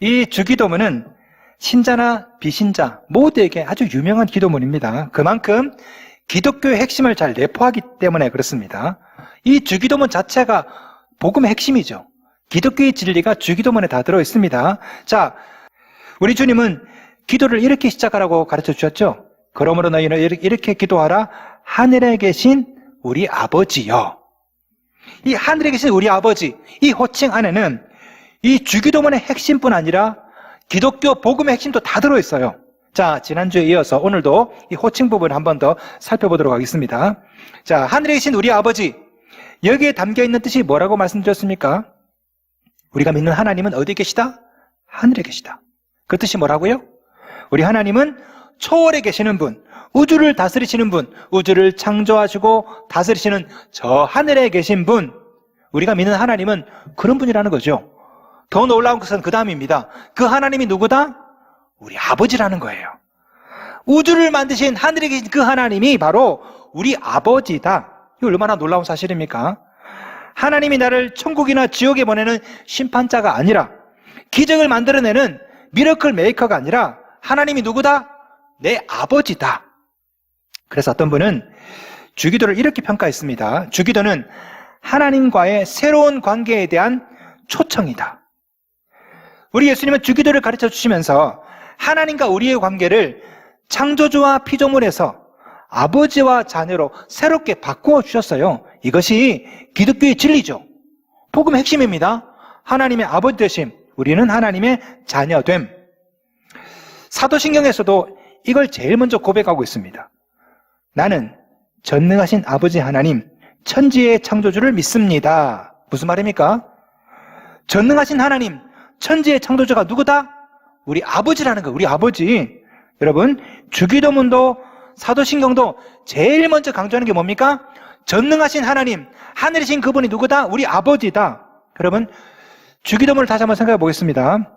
이 주기도문은 신자나 비신자 모두에게 아주 유명한 기도문입니다. 그만큼 기독교의 핵심을 잘 내포하기 때문에 그렇습니다. 이 주기도문 자체가 복음의 핵심이죠. 기독교의 진리가 주기도문에 다 들어있습니다. 자, 우리 주님은 기도를 이렇게 시작하라고 가르쳐 주셨죠. 그러므로 너희는 이렇게 기도하라. 하늘에 계신 우리 아버지여. 이 하늘에 계신 우리 아버지, 이 호칭 안에는 이 주기도문의 핵심뿐 아니라 기독교 복음의 핵심도 다 들어있어요. 자, 지난주에 이어서 오늘도 이 호칭 부분을 한 번 더 살펴보도록 하겠습니다. 자, 하늘에 계신 우리 아버지, 여기에 담겨있는 뜻이 뭐라고 말씀드렸습니까? 우리가 믿는 하나님은 어디에 계시다? 하늘에 계시다. 그 뜻이 뭐라고요? 우리 하나님은 초월에 계시는 분, 우주를 다스리시는 분, 우주를 창조하시고 다스리시는 저 하늘에 계신 분, 우리가 믿는 하나님은 그런 분이라는 거죠. 더 놀라운 것은 그 다음입니다. 그 하나님이 누구다? 우리 아버지라는 거예요. 우주를 만드신 하늘에 계신 그 하나님이 바로 우리 아버지다. 이거 얼마나 놀라운 사실입니까? 하나님이 나를 천국이나 지옥에 보내는 심판자가 아니라, 기적을 만들어내는 미러클 메이커가 아니라 하나님이 누구다? 내 아버지다. 그래서 어떤 분은 주기도를 이렇게 평가했습니다. 주기도는 하나님과의 새로운 관계에 대한 초청이다. 우리 예수님은 주기도를 가르쳐 주시면서 하나님과 우리의 관계를 창조주와 피조물에서 아버지와 자녀로 새롭게 바꾸어 주셨어요. 이것이 기독교의 진리죠. 복음의 핵심입니다. 하나님의 아버지 되심, 우리는 하나님의 자녀됨. 사도신경에서도 이걸 제일 먼저 고백하고 있습니다. 나는 전능하신 아버지 하나님, 천지의 창조주를 믿습니다. 무슨 말입니까? 전능하신 하나님, 천지의 창조주가 누구다? 우리 아버지라는 거예요. 우리 아버지. 여러분, 주기도문도 사도신경도 제일 먼저 강조하는 게 뭡니까? 전능하신 하나님, 하늘이신 그분이 누구다? 우리 아버지다. 여러분, 주기도문을 다시 한번 생각해 보겠습니다.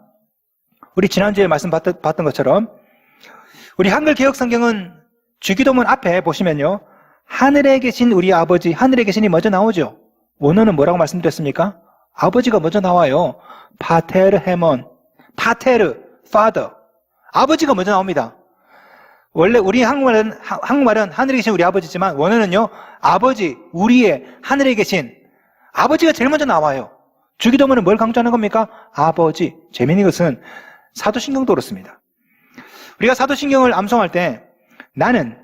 우리 지난주에 말씀 봤던 것처럼 우리 한글 개혁 성경은 주기도문 앞에 보시면요, 하늘에 계신 우리 아버지, 하늘에 계신이 먼저 나오죠. 원어는 뭐라고 말씀드렸습니까? 아버지가 먼저 나와요. 파테르 헤몬, 파테르, father. 아버지가 먼저 나옵니다. 원래 우리 한국말은 하늘에 계신 우리 아버지지만 원어는요, 아버지, 우리의 하늘에 계신 아버지가 제일 먼저 나와요. 주기도문은 뭘 강조하는 겁니까? 아버지. 재미있는 것은 사도신경도 그렇습니다. 우리가 사도신경을 암송할 때 나는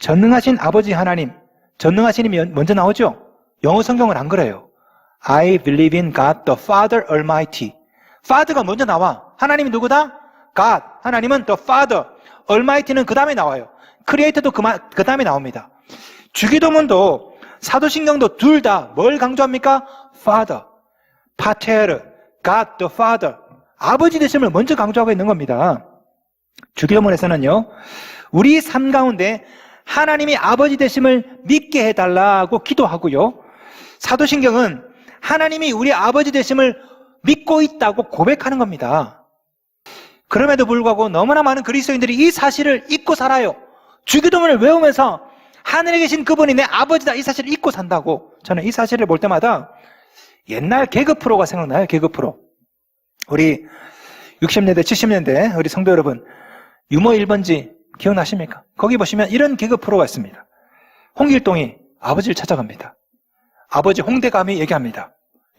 전능하신 아버지 하나님, 전능하신이 먼저 나오죠? 영어 성경은 안 그래요. I believe in God the Father Almighty. Father가 먼저 나와. 하나님이 누구다? God. 하나님은 the Father. Almighty는 그 다음에 나와요. Creator도 그 다음에 나옵니다. 주기도문도 사도신경도 둘 다 뭘 강조합니까? Father, Pater, God the Father. 아버지 되심을 먼저 강조하고 있는 겁니다. 주기도문에서는요, 우리 삶 가운데 하나님이 아버지 되심을 믿게 해달라고 기도하고요, 사도신경은 하나님이 우리 아버지 되심을 믿고 있다고 고백하는 겁니다. 그럼에도 불구하고 너무나 많은 그리스도인들이 이 사실을 잊고 살아요. 주기도문을 외우면서 하늘에 계신 그분이 내 아버지다, 이 사실을 잊고 산다고. 저는 이 사실을 볼 때마다 옛날 개그 프로가 생각나요. 개그 프로. 우리 60년대 70년대 우리 성도 여러분, 유머 1번지 기억나십니까? 거기 보시면 이런 개그 프로가 있습니다. 홍길동이 아버지를 찾아갑니다. 아버지 홍대감이 얘기합니다.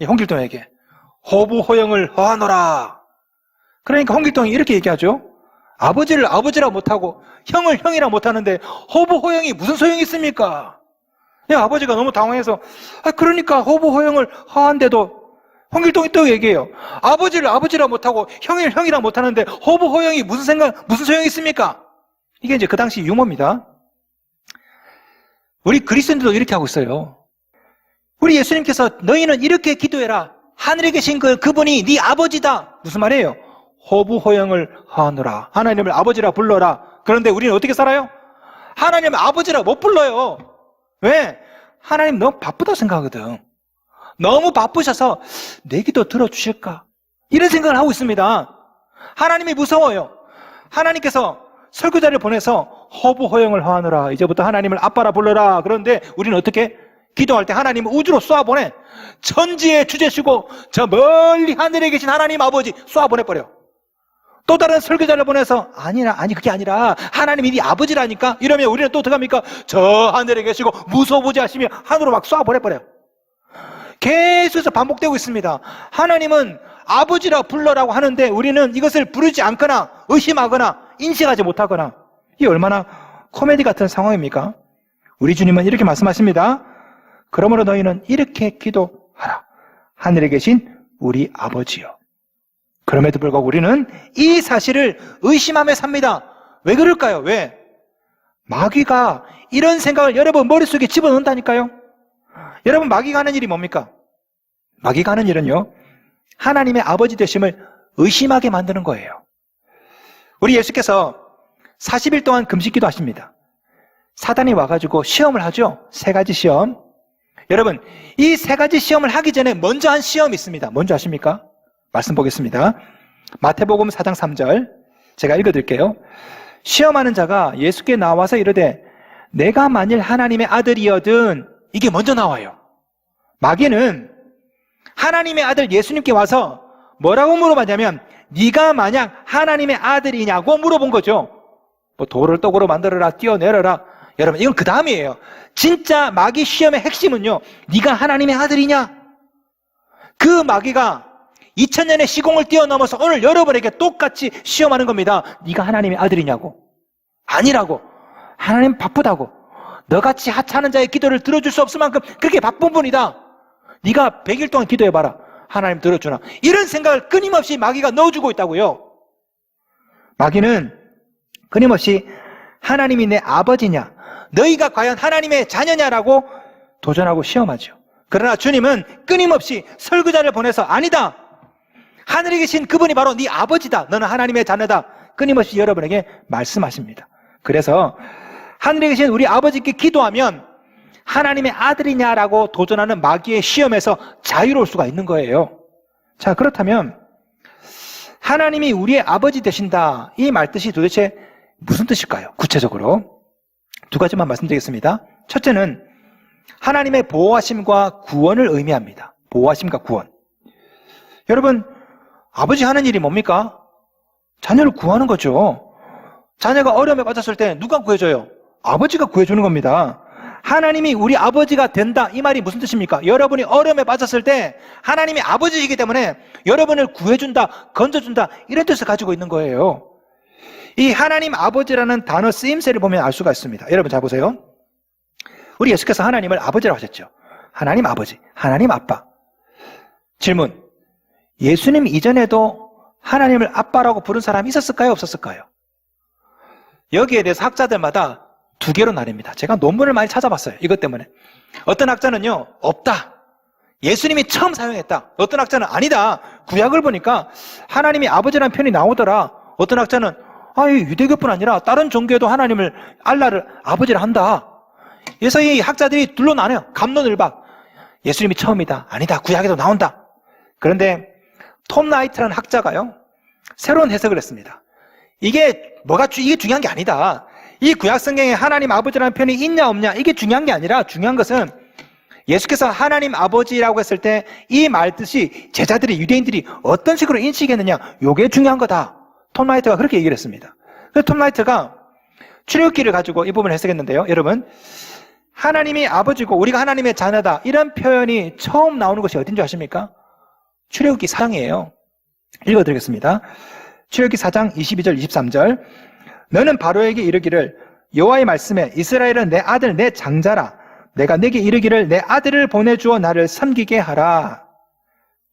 홍길동에게 호부호영을 허하노라. 그러니까 홍길동이 이렇게 얘기하죠. 아버지를 아버지라 못하고 형을 형이라 못하는데 호부호영이 무슨 소용이 있습니까? 아버지가 너무 당황해서 그러니까 호부호영을 허한데도 홍길동이 또 얘기해요. 아버지를 아버지라 못하고 형을 형이라 못하는데 호부호영이 무슨 소용이 있습니까? 이게 이제 그 당시 유머입니다. 우리 그리스도인들도 이렇게 하고 있어요. 우리 예수님께서 너희는 이렇게 기도해라. 하늘에 계신 그분이 네 아버지다. 무슨 말이에요? 호부호영을 하노라. 하나님을 아버지라 불러라. 그런데 우리는 어떻게 살아요? 하나님을 아버지라 못 불러요. 왜? 하나님 너무 바쁘다고 생각하거든. 너무 바쁘셔서 내 기도 들어주실까? 이런 생각을 하고 있습니다. 하나님이 무서워요. 하나님께서 설교자를 보내서 호부호영을 하노라. 이제부터 하나님을 아빠라 불러라. 그런데 우리는 어떻게? 기도할 때 하나님을 우주로 쏘아보내. 천지의 주제시고 저 멀리 하늘에 계신 하나님 아버지 쏘아보내버려. 또 다른 설교자를 보내서 아니 그게 아니라 하나님이 네 아버지라니까. 이러면 우리는 또 어떻게 합니까? 저 하늘에 계시고 무소부지하시며 하늘로 막 쏴버려버려요. 계속해서 반복되고 있습니다. 하나님은 아버지라 불러라고 하는데 우리는 이것을 부르지 않거나 의심하거나 인식하지 못하거나, 이게 얼마나 코미디 같은 상황입니까? 우리 주님은 이렇게 말씀하십니다. 그러므로 너희는 이렇게 기도하라. 하늘에 계신 우리 아버지여. 그럼에도 불구하고 우리는 이 사실을 의심하며 삽니다. 왜 그럴까요? 왜? 마귀가 이런 생각을 여러분 머릿속에 집어넣는다니까요. 여러분, 마귀가 하는 일이 뭡니까? 마귀가 하는 일은요, 하나님의 아버지 되심을 의심하게 만드는 거예요. 우리 예수께서 40일 동안 금식기도 하십니다. 사단이 와가지고 시험을 하죠. 3가지 시험. 여러분, 이 3가지 시험을 하기 전에 먼저 한 시험이 있습니다. 뭔지 아십니까? 말씀 보겠습니다. 마태복음 4장 3절 제가 읽어드릴게요. 시험하는 자가 예수께 나와서 이르되 내가 만일 하나님의 아들이거든, 이게 먼저 나와요. 마귀는 하나님의 아들 예수님께 와서 뭐라고 물어봤냐면 네가 만약 하나님의 아들이냐고 물어본 거죠. 뭐 돌을 떡으로 만들어라, 뛰어내려라. 여러분, 이건 그 다음이에요. 진짜 마귀 시험의 핵심은요, 네가 하나님의 아들이냐? 그 마귀가 2000년의 시공을 뛰어넘어서 오늘 여러분에게 똑같이 시험하는 겁니다. 네가 하나님의 아들이냐고. 아니라고. 하나님 바쁘다고. 너같이 하찮은 자의 기도를 들어줄 수 없을 만큼 그렇게 바쁜 분이다. 네가 100일 동안 기도해봐라. 하나님 들어주나. 이런 생각을 끊임없이 마귀가 넣어주고 있다고요. 마귀는 끊임없이 하나님이 내 아버지냐, 너희가 과연 하나님의 자녀냐라고 도전하고 시험하죠. 그러나 주님은 끊임없이 설교자를 보내서 아니다, 하늘에 계신 그분이 바로 네 아버지다, 너는 하나님의 자녀다, 끊임없이 여러분에게 말씀하십니다. 그래서 하늘에 계신 우리 아버지께 기도하면 하나님의 아들이냐라고 도전하는 마귀의 시험에서 자유로울 수가 있는 거예요. 자, 그렇다면 하나님이 우리의 아버지 되신다, 이 말뜻이 도대체 무슨 뜻일까요? 구체적으로 2가지만 말씀드리겠습니다. 첫째는 하나님의 보호하심과 구원을 의미합니다. 보호하심과 구원. 여러분, 아버지 하는 일이 뭡니까? 자녀를 구하는 거죠. 자녀가 어려움에 빠졌을 때 누가 구해줘요? 아버지가 구해주는 겁니다. 하나님이 우리 아버지가 된다, 이 말이 무슨 뜻입니까? 여러분이 어려움에 빠졌을 때 하나님이 아버지이기 때문에 여러분을 구해준다, 건져준다, 이런 뜻을 가지고 있는 거예요. 이 하나님 아버지라는 단어 쓰임새를 보면 알 수가 있습니다. 여러분 잘 보세요. 우리 예수께서 하나님을 아버지라고 하셨죠. 하나님 아버지, 하나님 아빠. 질문, 예수님 이전에도 하나님을 아빠라고 부른 사람이 있었을까요? 없었을까요? 여기에 대해서 학자들마다 2개로 나뉩니다. 제가 논문을 많이 찾아봤어요. 이것 때문에. 어떤 학자는요, 없다, 예수님이 처음 사용했다. 어떤 학자는 아니다, 구약을 보니까 하나님이 아버지라는 표현이 나오더라. 어떤 학자는 유대교뿐 아니라 다른 종교에도 하나님을, 알라를 아버지라 한다. 그래서 이 학자들이 둘로 나눠요. 갑론을박. 예수님이 처음이다, 아니다, 구약에도 나온다. 그런데 톰 라이트라는 학자가요, 새로운 해석을 했습니다. 이게 중요한 게 아니다. 이 구약 성경에 하나님 아버지라는 표현이 있냐 없냐, 이게 중요한 게 아니라 중요한 것은 예수께서 하나님 아버지라고 했을 때 이 말뜻이 제자들이, 유대인들이 어떤 식으로 인식했느냐, 이게 중요한 거다. 톰 라이트가 그렇게 얘기를 했습니다. 그래서 톰 라이트가 출애굽기를 가지고 이 부분을 해석했는데요. 여러분, 하나님이 아버지고 우리가 하나님의 자녀다, 이런 표현이 처음 나오는 것이 어딘 줄 아십니까? 출애굽기 4장이에요. 읽어드리겠습니다. 출애굽기 4장 22절 23절. 너는 바로에게 이르기를 여호와의 말씀에 이스라엘은 내 아들 내 장자라. 내가 내게 이르기를 내 아들을 보내주어 나를 섬기게 하라.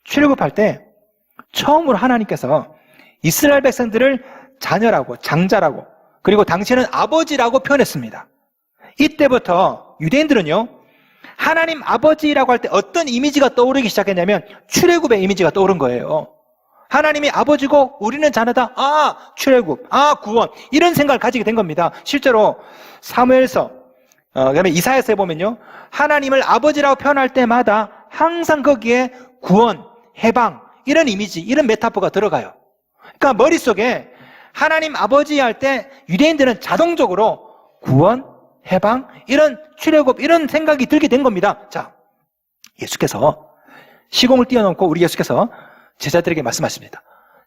출애굽할 때 처음으로 하나님께서 이스라엘 백성들을 자녀라고, 장자라고, 그리고 당신은 아버지라고 표현했습니다. 이때부터 유대인들은요, 하나님 아버지라고 할 때 어떤 이미지가 떠오르기 시작했냐면 출애굽의 이미지가 떠오른 거예요. 하나님이 아버지고 우리는 자녀다. 출애굽, 구원, 이런 생각을 가지게 된 겁니다. 실제로 사무엘서, 그다음에 이사야서에 보면요, 하나님을 아버지라고 표현할 때마다 항상 거기에 구원, 해방, 이런 이미지, 이런 메타포가 들어가요. 그러니까 머릿속에 하나님 아버지 할 때 유대인들은 자동적으로 구원, 해방, 이런 출애굽, 이런 생각이 들게 된 겁니다. 자, 예수께서 시공을 뛰어넘고 우리 예수께서 제자들에게 말씀하십니다.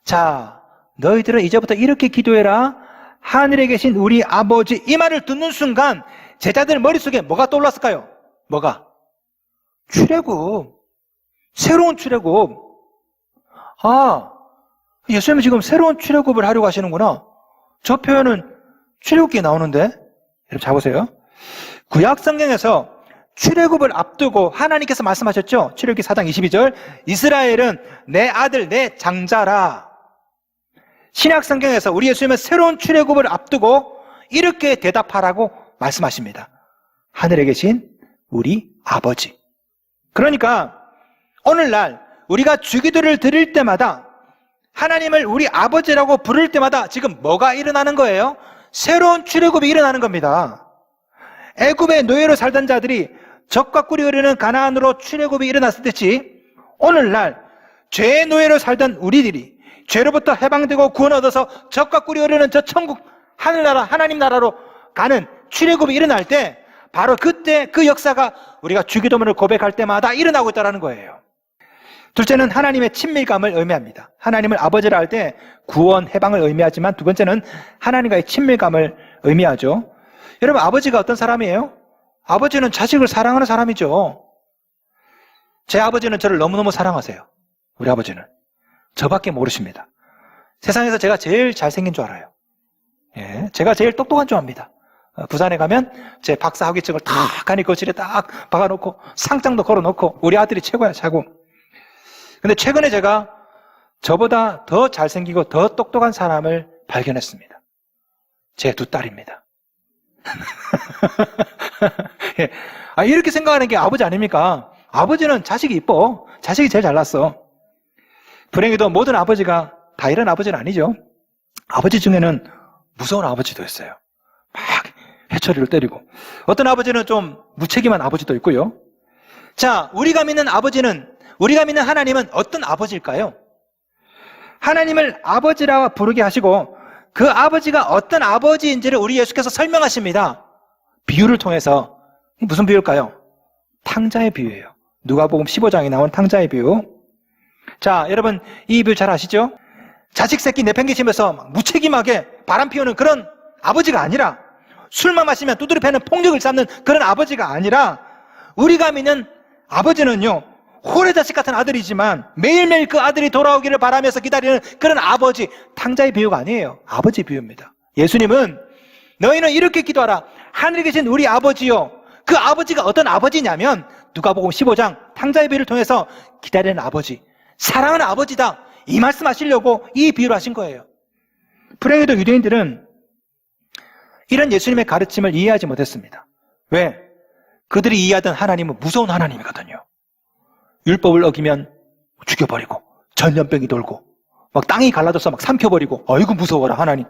자, 너희들은 이제부터 이렇게 기도해라. 하늘에 계신 우리 아버지. 이 말을 듣는 순간 제자들 머릿속에 뭐가 떠올랐을까요? 뭐가? 출애굽. 새로운 출애굽. 아, 예수님은 지금 새로운 출애굽을 하려고 하시는구나. 저 표현은 출애굽기에 나오는데. 여러분 잘 보세요. 구약 성경에서 출애굽을 앞두고 하나님께서 말씀하셨죠. 출애굽기 4장 22절. 이스라엘은 내 아들 내 장자라. 신약 성경에서 우리 예수님은 새로운 출애굽을 앞두고 이렇게 대답하라고 말씀하십니다. 하늘에 계신 우리 아버지. 그러니까 오늘날 우리가 주기도를 드릴 때마다 하나님을 우리 아버지라고 부를 때마다 지금 뭐가 일어나는 거예요? 새로운 출애굽이 일어나는 겁니다. 애굽의 노예로 살던 자들이 적과 꿀이 흐르는 가나안으로 출애굽이 일어났을 듯이 오늘날 죄의 노예로 살던 우리들이 죄로부터 해방되고 구원 얻어서 적과 꿀이 흐르는 저 천국 하늘나라 하나님 나라로 가는 출애굽이 일어날 때 바로 그때 그 역사가 우리가 주기도문을 고백할 때마다 일어나고 있다는 거예요. 둘째는 하나님의 친밀감을 의미합니다. 하나님을 아버지라 할 때 구원, 해방을 의미하지만 두 번째는 하나님과의 친밀감을 의미하죠. 여러분, 아버지가 어떤 사람이에요? 아버지는 자식을 사랑하는 사람이죠. 제 아버지는 저를 너무너무 사랑하세요. 우리 아버지는. 저밖에 모르십니다. 세상에서 제가 제일 잘생긴 줄 알아요. 예, 제가 제일 똑똑한 줄 압니다. 부산에 가면 제 박사 학위증을 딱 간이 거실에 딱 박아놓고 상장도 걸어놓고 우리 아들이 최고야, 최고. 근데 최근에 제가 저보다 더 잘생기고 더 똑똑한 사람을 발견했습니다. 제 두 딸입니다. 예. 이렇게 생각하는 게 아버지 아닙니까? 아버지는 자식이 이뻐. 자식이 제일 잘났어. 불행히도 모든 아버지가 다 이런 아버지는 아니죠. 아버지 중에는 무서운 아버지도 있어요. 막 해처리를 때리고. 어떤 아버지는 좀 무책임한 아버지도 있고요. 자, 우리가 믿는 하나님은 어떤 아버지일까요? 하나님을 아버지라 부르게 하시고 그 아버지가 어떤 아버지인지를 우리 예수께서 설명하십니다. 비유를 통해서. 무슨 비유일까요? 탕자의 비유예요. 누가복음 15장에 나온 탕자의 비유. 자, 여러분 이 비유 잘 아시죠? 자식 새끼 내팽개치면서 무책임하게 바람 피우는 그런 아버지가 아니라, 술만 마시면 두드려 패는 폭력을 쌓는 그런 아버지가 아니라, 우리가 믿는 아버지는요, 호래자식 같은 아들이지만 매일매일 그 아들이 돌아오기를 바라면서 기다리는 그런 아버지, 탕자의 비유가 아니에요. 아버지 비유입니다. 예수님은 너희는 이렇게 기도하라. 하늘에 계신 우리 아버지요. 그 아버지가 어떤 아버지냐면 누가복음 15장 탕자의 비유를 통해서 기다리는 아버지, 사랑하는 아버지다, 이 말씀하시려고 이 비유를 하신 거예요. 불행히도 유대인들은 이런 예수님의 가르침을 이해하지 못했습니다. 왜? 그들이 이해하던 하나님은 무서운 하나님이거든요. 율법을 어기면 죽여버리고 전염병이 돌고 막 땅이 갈라져서 막 삼켜버리고, 어이구 무서워라 하나님.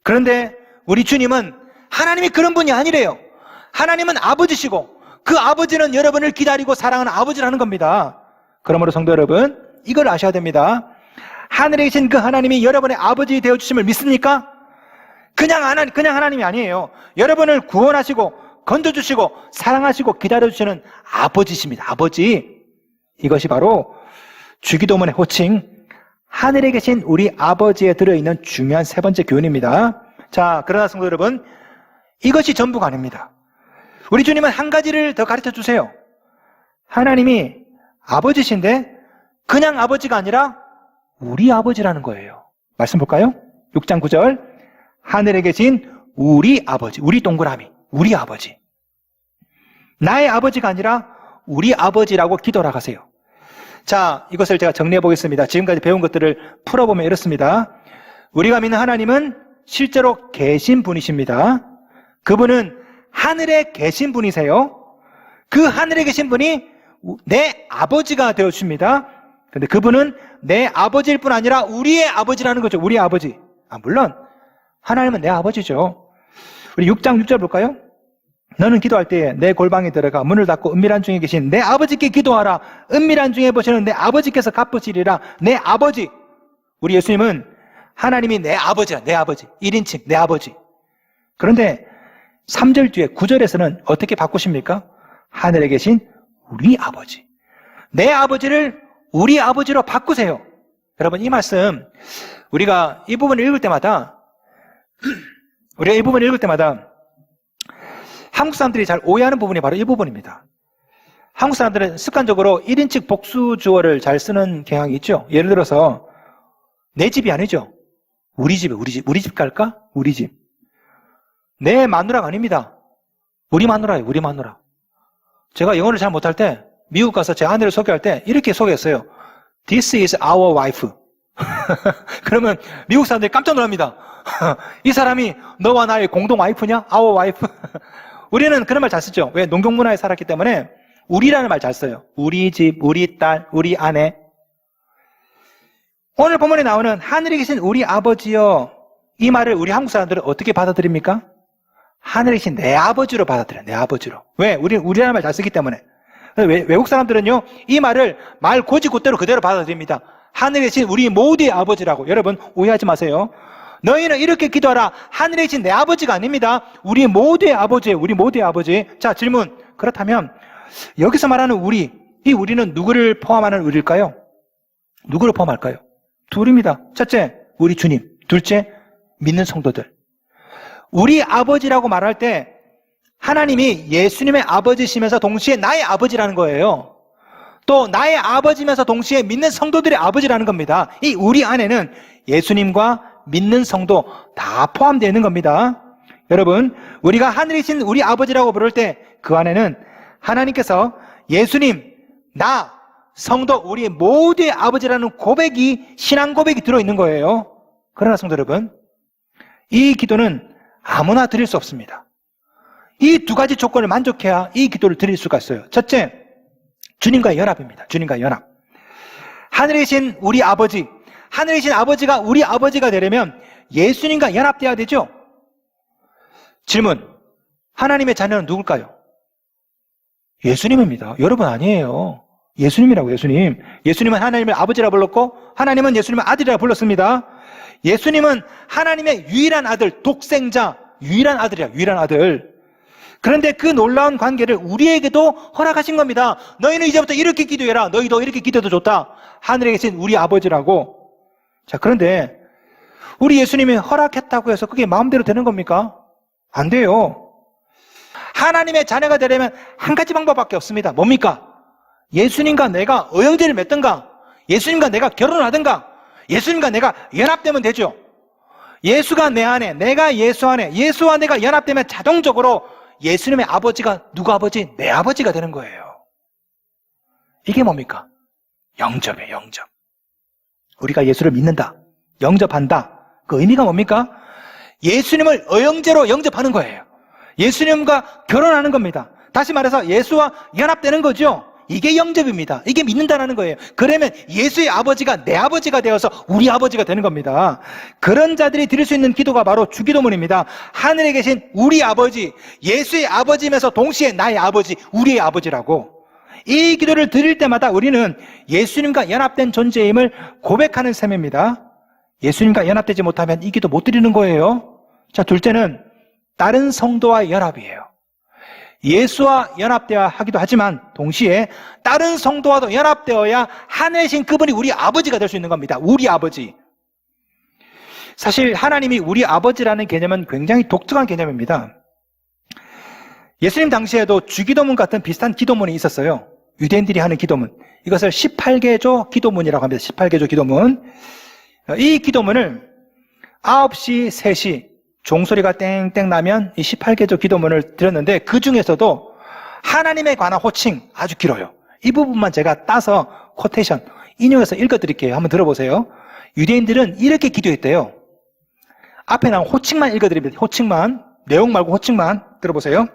그런데 우리 주님은 하나님이 그런 분이 아니래요. 하나님은 아버지시고 그 아버지는 여러분을 기다리고 사랑하는 아버지라는 겁니다. 그러므로 성도 여러분, 이걸 아셔야 됩니다. 하늘에 계신 그 하나님이 여러분의 아버지 되어주심을 믿습니까? 그냥 하나님이 아니에요. 여러분을 구원하시고 건져주시고 사랑하시고 기다려주시는 아버지십니다. 아버지. 이것이 바로 주기도문의 호칭 하늘에 계신 우리 아버지에 들어있는 중요한 세 번째 교훈입니다. 자, 그러나 성도 여러분, 이것이 전부가 아닙니다. 우리 주님은 한 가지를 더 가르쳐 주세요. 하나님이 아버지신데 그냥 아버지가 아니라 우리 아버지라는 거예요. 말씀 볼까요? 6장 9절. 하늘에 계신 우리 아버지, 우리 동그라미, 우리 아버지. 나의 아버지가 아니라 우리 아버지라고 기도를 하세요. 자, 이것을 제가 정리해 보겠습니다. 지금까지 배운 것들을 풀어보면 이렇습니다. 우리가 믿는 하나님은 실제로 계신 분이십니다. 그분은 하늘에 계신 분이세요. 그 하늘에 계신 분이 내 아버지가 되어주십니다. 그런데 그분은 내 아버지일 뿐 아니라 우리의 아버지라는 거죠. 우리의 아버지. 물론 하나님은 내 아버지죠. 우리 6장 6절 볼까요? 너는 기도할 때에 내 골방에 들어가 문을 닫고 은밀한 중에 계신 내 아버지께 기도하라. 은밀한 중에 보시는 내 아버지께서 갚으시리라. 내 아버지. 우리 예수님은 하나님이 내 아버지야. 내 아버지. 1인칭 내 아버지. 그런데 3절 뒤에 9절에서는 어떻게 바꾸십니까? 하늘에 계신 우리 아버지. 내 아버지를 우리 아버지로 바꾸세요. 여러분, 이 말씀 우리가 이 부분을 읽을 때마다 한국 사람들이 잘 오해하는 부분이 바로 이 부분입니다. 한국 사람들은 습관적으로 1인칭 복수 주어를 잘 쓰는 경향이 있죠. 예를 들어서 내 집이 아니죠. 우리 집에 우리 집 갈까? 우리 집. 내 마누라가 아닙니다. 우리 마누라예요. 우리 마누라. 제가 영어를 잘 못할 때 미국 가서 제 아내를 소개할 때 이렇게 소개했어요. This is our wife. 그러면 미국 사람들이 깜짝 놀랍니다. 이 사람이 너와 나의 공동 와이프냐? Our wife. 우리는 그런 말 잘 쓰죠. 왜? 농경 문화에 살았기 때문에 우리라는 말 잘 써요. 우리 집, 우리 딸, 우리 아내. 오늘 본문에 나오는 하늘에 계신 우리 아버지여, 이 말을 우리 한국 사람들은 어떻게 받아들입니까? 하늘에 계신 내 아버지로 받아들여요. 내 아버지로. 왜? 우리라는 말 잘 쓰기 때문에. 외국 사람들은요, 이 말을 말 곧이곧대로 그대로 받아들입니다. 하늘에 계신 우리 모두의 아버지라고. 여러분 오해하지 마세요. 너희는 이렇게 기도하라. 하늘에 계신 내 아버지가 아닙니다. 우리 모두의 아버지예요. 우리 모두의 아버지. 자, 질문. 그렇다면 여기서 말하는 우리, 이 우리는 누구를 포함하는 우리일까요? 누구를 포함할까요? 둘입니다. 첫째, 우리 주님. 둘째, 믿는 성도들. 우리 아버지라고 말할 때 하나님이 예수님의 아버지시면서 동시에 나의 아버지라는 거예요. 또 나의 아버지면서 동시에 믿는 성도들의 아버지라는 겁니다. 이 우리 안에는 예수님과 믿는 성도 다 포함되어 있는 겁니다. 여러분, 우리가 하늘에 계신 우리 아버지라고 부를 때 그 안에는 하나님께서 예수님, 나, 성도, 우리 모두의 아버지라는 고백이, 신앙 고백이 들어있는 거예요. 그러나 성도 여러분, 이 기도는 아무나 드릴 수 없습니다. 이 두 가지 조건을 만족해야 이 기도를 드릴 수가 있어요. 첫째, 주님과의 연합입니다. 주님과의 연합. 하늘에 계신 우리 아버지, 하늘에 계신 아버지가 우리 아버지가 되려면 예수님과 연합되어야 되죠? 질문, 하나님의 자녀는 누굴까요? 예수님입니다. 여러분 아니에요. 예수님이라고. 예수님. 예수님은 하나님을 아버지라 불렀고 하나님은 예수님을 아들이라 불렀습니다. 예수님은 하나님의 유일한 아들, 독생자, 유일한 아들이야. 유일한 아들. 그런데 그 놀라운 관계를 우리에게도 허락하신 겁니다. 너희는 이제부터 이렇게 기도해라. 너희도 이렇게 기도해도 좋다. 하늘에 계신 우리 아버지라고. 자, 그런데 우리 예수님이 허락했다고 해서 그게 마음대로 되는 겁니까? 안 돼요. 하나님의 자녀가 되려면 한 가지 방법밖에 없습니다. 뭡니까? 예수님과 내가 어영제를 맺든가, 예수님과 내가 결혼하든가, 예수님과 내가 연합되면 되죠. 예수가 내 안에, 내가 예수 안에, 예수와 내가 연합되면 자동적으로 예수님의 아버지가 누구 아버지? 내 아버지가 되는 거예요. 이게 뭡니까? 영접이에요. 영접. 우리가 예수를 믿는다, 영접한다. 그 의미가 뭡니까? 예수님을 어영제로 영접하는 거예요. 예수님과 결혼하는 겁니다. 다시 말해서 예수와 연합되는 거죠. 이게 영접입니다. 이게 믿는다는 거예요. 그러면 예수의 아버지가 내 아버지가 되어서 우리 아버지가 되는 겁니다. 그런 자들이 드릴 수 있는 기도가 바로 주기도문입니다. 하늘에 계신 우리 아버지, 예수의 아버지면서 동시에 나의 아버지, 우리의 아버지라고. 이 기도를 드릴 때마다 우리는 예수님과 연합된 존재임을 고백하는 셈입니다. 예수님과 연합되지 못하면 이 기도 못 드리는 거예요. 자, 둘째는 다른 성도와의 연합이에요. 예수와 연합되어야 하기도 하지만 동시에 다른 성도와도 연합되어야 하늘에 계신 그분이 우리 아버지가 될 수 있는 겁니다. 우리 아버지. 사실 하나님이 우리 아버지라는 개념은 굉장히 독특한 개념입니다. 예수님 당시에도 주기도문 같은 비슷한 기도문이 있었어요. 유대인들이 하는 기도문. 이것을 18개조 기도문이라고 합니다. 18개조 기도문. 이 기도문을 9시, 3시 종소리가 땡땡 나면 이 18개조 기도문을 드렸는데 그 중에서도 하나님에 관한 호칭 아주 길어요. 이 부분만 제가 따서 코테이션, 인용해서 읽어드릴게요. 한번 들어보세요. 유대인들은 이렇게 기도했대요. 앞에 나온 호칭만 읽어드립니다. 호칭만, 내용 말고 호칭만 들어보세요.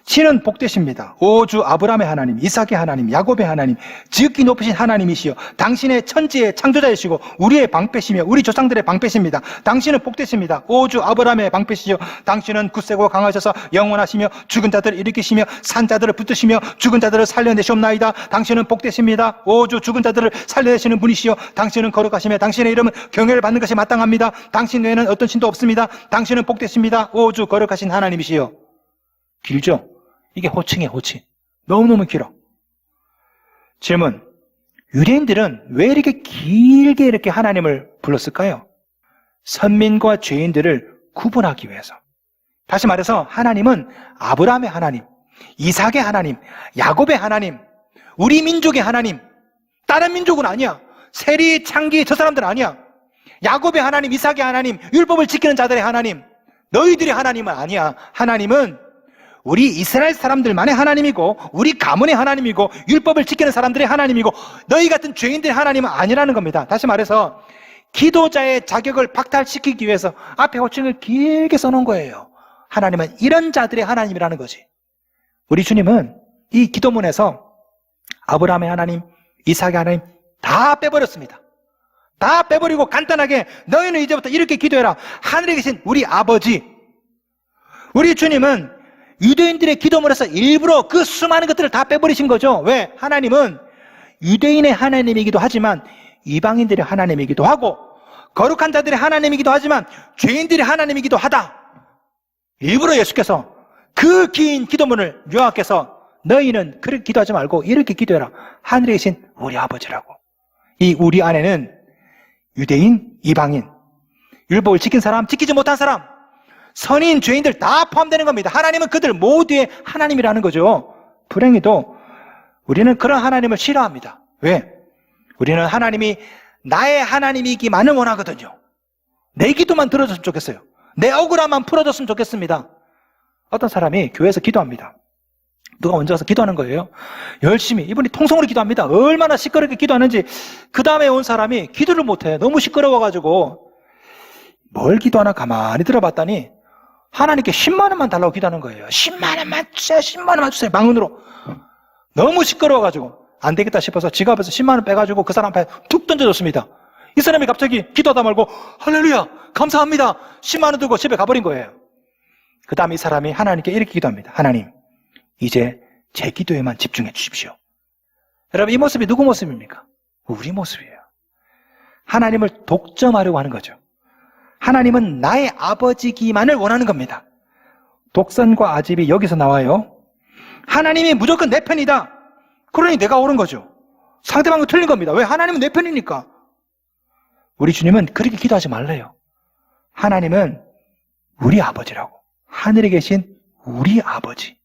신은 복되십니다. 오 주 아브라함의 하나님, 이삭의 하나님, 야곱의 하나님, 지극히 높으신 하나님이시여 당신의 천지의 창조자이시고 우리의 방패시며 우리 조상들의 방패십니다. 당신은 복되십니다. 오 주 아브라함의 방패시여 당신은 굳세고 강하셔서 영원하시며 죽은 자들을 일으키시며 산 자들을 붙드시며 죽은 자들을 살려내시옵나이다. 당신은 복되십니다. 오 주 죽은 자들을 살려내시는 분이시여 당신은 거룩하시며 당신의 이름은 경외를 받는 것이 마땅합니다. 당신 외에는 어떤 신도 없습니다. 당신은 복되십니다. 오 주 거룩하신 하나님이시여. 길죠? 이게 호칭이에요, 호칭. 너무너무 길어. 질문. 유대인들은 왜 이렇게 길게 이렇게 하나님을 불렀을까요? 선민과 죄인들을 구분하기 위해서. 다시 말해서 하나님은 아브라함의 하나님, 이삭의 하나님, 야곱의 하나님, 우리 민족의 하나님, 다른 민족은 아니야. 세리, 창기 저 사람들은 아니야. 야곱의 하나님, 이삭의 하나님, 율법을 지키는 자들의 하나님, 너희들의 하나님은 아니야. 하나님은 우리 이스라엘 사람들만의 하나님이고, 우리 가문의 하나님이고, 율법을 지키는 사람들의 하나님이고, 너희 같은 죄인들의 하나님은 아니라는 겁니다. 다시 말해서 기도자의 자격을 박탈시키기 위해서 앞에 호칭을 길게 써놓은 거예요. 하나님은 이런 자들의 하나님이라는 거지. 우리 주님은 이 기도문에서 아브라함의 하나님, 이삭의 하나님 다 빼버렸습니다. 다 빼버리고 간단하게 너희는 이제부터 이렇게 기도해라. 하늘에 계신 우리 아버지. 우리 주님은 유대인들의 기도문에서 일부러 그 수많은 것들을 다 빼버리신 거죠. 왜? 하나님은 유대인의 하나님이기도 하지만 이방인들의 하나님이기도 하고 거룩한 자들의 하나님이기도 하지만 죄인들의 하나님이기도 하다. 일부러 예수께서 그 긴 기도문을 요하께서 너희는 그렇게 기도하지 말고 이렇게 기도해라. 하늘에 계신 우리 아버지라고. 이 우리 안에는 유대인, 이방인, 율법을 지킨 사람, 지키지 못한 사람, 선인, 죄인들 다 포함되는 겁니다. 하나님은 그들 모두의 하나님이라는 거죠. 불행히도 우리는 그런 하나님을 싫어합니다. 왜? 우리는 하나님이 나의 하나님이기만을 원하거든요. 내 기도만 들어줬으면 좋겠어요. 내 억울함만 풀어줬으면 좋겠습니다. 어떤 사람이 교회에서 기도합니다. 누가 먼저 와서 기도하는 거예요. 열심히 이분이 통성으로 기도합니다. 얼마나 시끄럽게 기도하는지. 그 다음에 온 사람이 기도를 못해. 너무 시끄러워가지고 뭘 기도하나 가만히 들어봤더니 하나님께 10만 원만 달라고 기도하는 거예요. 10만 원만 주세요. 10만 원만 주세요. 망언으로. 너무 시끄러워가지고 안 되겠다 싶어서 지갑에서 10만 원 빼가지고 그 사람 앞에 툭 던져줬습니다. 이 사람이 갑자기 기도하다 말고 할렐루야 감사합니다 10만 원 들고 집에 가버린 거예요. 그 다음에 이 사람이 하나님께 이렇게 기도합니다. 하나님 이제 제 기도에만 집중해 주십시오. 여러분 이 모습이 누구 모습입니까? 우리 모습이에요. 하나님을 독점하려고 하는 거죠. 하나님은 나의 아버지기만을 원하는 겁니다. 독선과 아집이 여기서 나와요. 하나님이 무조건 내 편이다. 그러니 내가 옳은 거죠. 상대방은 틀린 겁니다. 왜? 하나님은 내 편이니까. 우리 주님은 그렇게 기도하지 말래요. 하나님은 우리 아버지라고. 하늘에 계신 우리 아버지.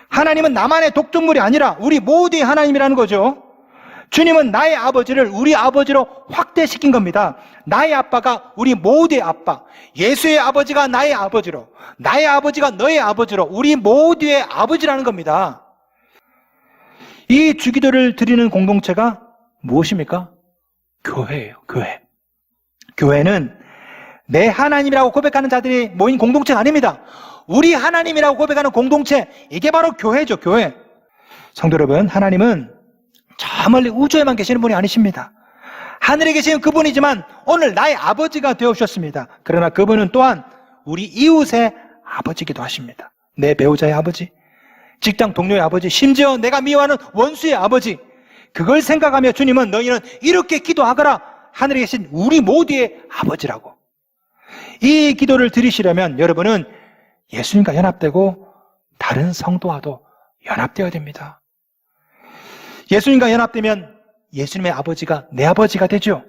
하나님은 나만의 독점물이 아니라 우리 모두의 하나님이라는 거죠. 주님은 나의 아버지를 우리 아버지로 확대시킨 겁니다. 나의 아빠가 우리 모두의 아빠, 예수의 아버지가 나의 아버지로, 나의 아버지가 너의 아버지로 우리 모두의 아버지라는 겁니다. 이 주기도를 드리는 공동체가 무엇입니까? 교회예요. 교회. 교회는 내 하나님이라고 고백하는 자들이 모인 공동체가 아닙니다. 우리 하나님이라고 고백하는 공동체, 이게 바로 교회죠. 교회. 성도 여러분, 하나님은 저 멀리 우주에만 계시는 분이 아니십니다. 하늘에 계시는 그분이지만 오늘 나의 아버지가 되어주셨습니다. 그러나 그분은 또한 우리 이웃의 아버지이기도 하십니다. 내 배우자의 아버지, 직장 동료의 아버지, 심지어 내가 미워하는 원수의 아버지. 그걸 생각하며 주님은 너희는 이렇게 기도하거라. 하늘에 계신 우리 모두의 아버지라고. 이 기도를 드리시려면 여러분은 예수님과 연합되고 다른 성도와도 연합되어야 됩니다. 예수님과 연합되면 예수님의 아버지가 내 아버지가 되죠.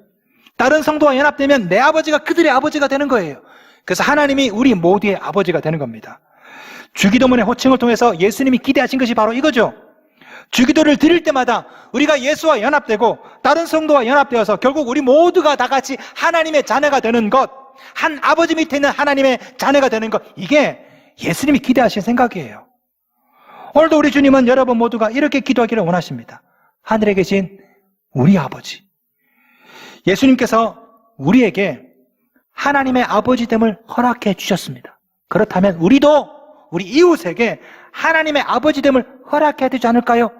다른 성도와 연합되면 내 아버지가 그들의 아버지가 되는 거예요. 그래서 하나님이 우리 모두의 아버지가 되는 겁니다. 주기도문의 호칭을 통해서 예수님이 기대하신 것이 바로 이거죠. 주기도를 드릴 때마다 우리가 예수와 연합되고 다른 성도와 연합되어서 결국 우리 모두가 다 같이 하나님의 자녀가 되는 것, 한 아버지 밑에 있는 하나님의 자녀가 되는 것, 이게 예수님이 기대하신 생각이에요. 오늘도 우리 주님은 여러분 모두가 이렇게 기도하기를 원하십니다. 하늘에 계신 우리 아버지. 예수님께서 우리에게 하나님의 아버지됨을 허락해 주셨습니다. 그렇다면 우리도 우리 이웃에게 하나님의 아버지됨을 허락해야 되지 않을까요?